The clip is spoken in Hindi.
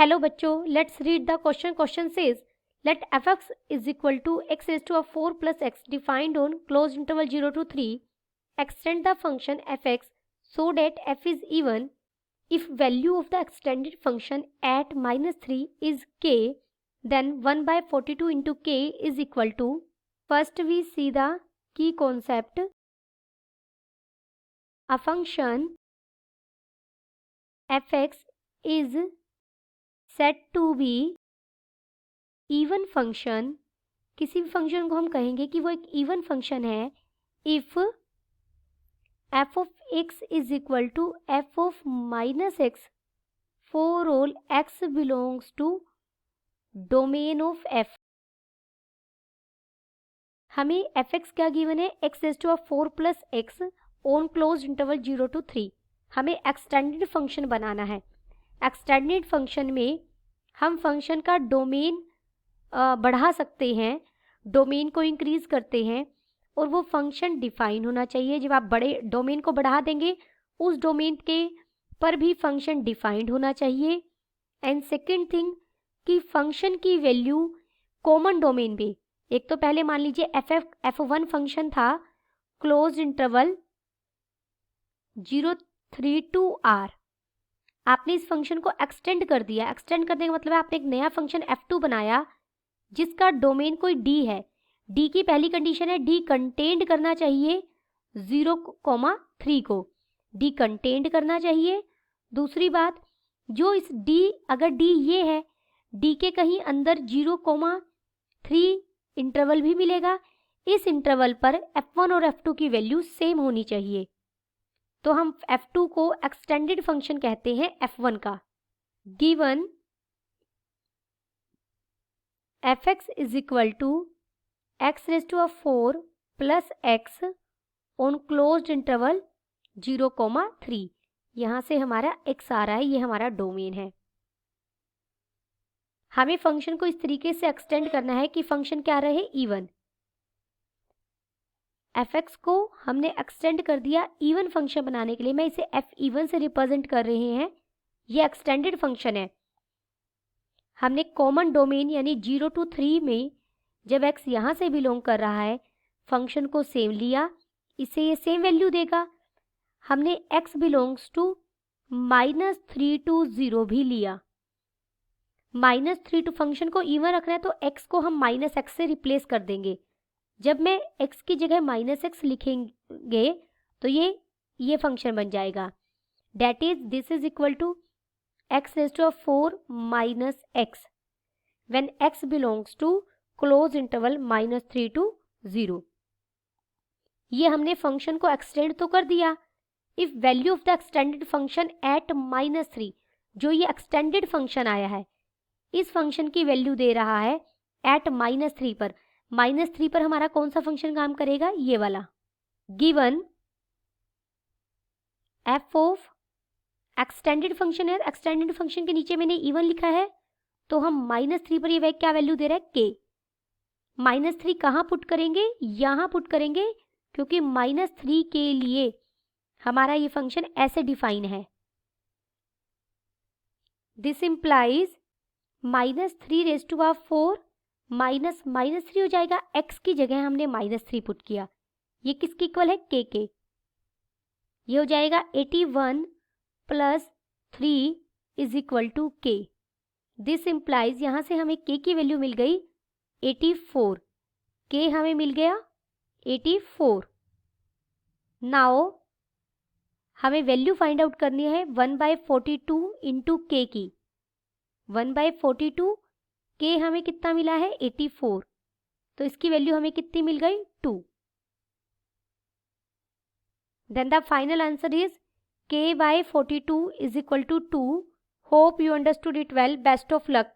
हेलो बच्चों, let's read the question. Question says let fx is equal to x raised to a 4 plus x defined on closed interval 0 to 3. Extend the function fx so that f is even. If value of the extended function at minus 3 is k, then 1 by 42 into k is equal to. First we see the key concept. A function fx is said to be even function. किसी भी फंक्शन को हम कहेंगे कि वो एक इवन फंक्शन है if f of x is equal to f of minus x for all x belongs to domain of f. हमें एफ एक्स क्या गिवन है? X raise to a 4 plus x on close interval 0 to 3. हमें एक्सटेंडेड फंक्शन बनाना है. एक्सटेंडेड फंक्शन में हम फंक्शन का डोमेन बढ़ा सकते हैं, डोमेन को इंक्रीज करते हैं और वो फंक्शन डिफाइन होना चाहिए. जब आप बड़े डोमेन को बढ़ा देंगे उस डोमेन के पर भी फंक्शन डिफाइंड होना चाहिए. एंड सेकंड थिंग कि फंक्शन की वैल्यू कॉमन डोमेन पे, एक तो पहले मान लीजिए f1 फंक्शन था क्लोज इंटरवल 0 3 to r. आपने इस फंक्शन को एक्सटेंड कर दिया. एक्सटेंड करने का मतलब है आपने एक नया फंक्शन f2 बनाया जिसका डोमेन कोई d है. d की पहली कंडीशन है d कंटेन्ड करना चाहिए 0,3 को. d कंटेन्ड करना चाहिए. दूसरी बात, जो इस d, अगर d ये है, d के कहीं अंदर 0,3 इंटरवल भी मिलेगा. इस इंटरवल पर f1 और f2 की वैल्यू सेम होनी चाहिए. तो हम f2 को एक्सटेंडेड फंक्शन कहते हैं f1 का. Given fx is equal to x raised to a 4 plus x on closed interval 0,3. यहाँ से हमारा x आ रहा है, ये हमारा डोमेन है. हमें फंक्शन को इस तरीके से एक्सटेंड करना है कि फंक्शन क्या रहे? इवन. fx को हमने एक्सटेंड कर दिया इवन फंक्शन बनाने के लिए. मैं इसे f इवन से रिप्रेजेंट कर रहे हैं. ये एक्सटेंडेड फंक्शन है. हमने कॉमन डोमेन यानी 0 to 3 में जब x यहाँ से बिलोंग कर रहा है फंक्शन को सेम लिया, इसे ये सेम वैल्यू देगा. हमने x बिलोंग्स टू -3 to 0 भी लिया. -3 टू फंक्शन को इवन रखना है तो x को हम -x से रिप्लेस कर देंगे. जब मैं x की जगह -x लिखेंगे तो ये फंक्शन बन जाएगा. That is this is equal to x raised to a 4 minus x when x belongs to close interval -3 to 0. ये हमने फंक्शन को एक्सटेंड तो कर दिया. If value of the extended function at -3, जो ये एक्सटेंडेड फंक्शन आया है इस फंक्शन की वैल्यू दे रहा है एट -3 पर. -3 पर हमारा कौन सा फंक्शन काम करेगा? ये वाला. Given F of extended function है. एक्सटेंडेड फंक्शन के नीचे मैंने इवन लिखा है तो हम -3 पर ये क्या वैल्यू दे रहा है? k. -3 कहाँ पुट करेंगे? यहाँ पुट करेंगे क्योंकि -3 के लिए हमारा ये फंक्शन ऐसे डिफाइन है. This implies -3 raised to a 4 -3 हो जाएगा. x की जगह हमने -3 पुट किया. ये किसके इक्वल है? k के. ये हो जाएगा 81 plus 3 is equal to k. This implies यहाँ से हमें k की वैल्यू मिल गई 84. k हमें मिल गया 84. नाउ हमें वैल्यू फाइंड आउट करनी है 1/42 इंटू k की. 1/42 k हमें कितना मिला है? 84. तो इसकी वैल्यू हमें कितनी मिल गई? 2. Then the final answer is k/42 is equal to 2. Hope you understood it well. Best of luck.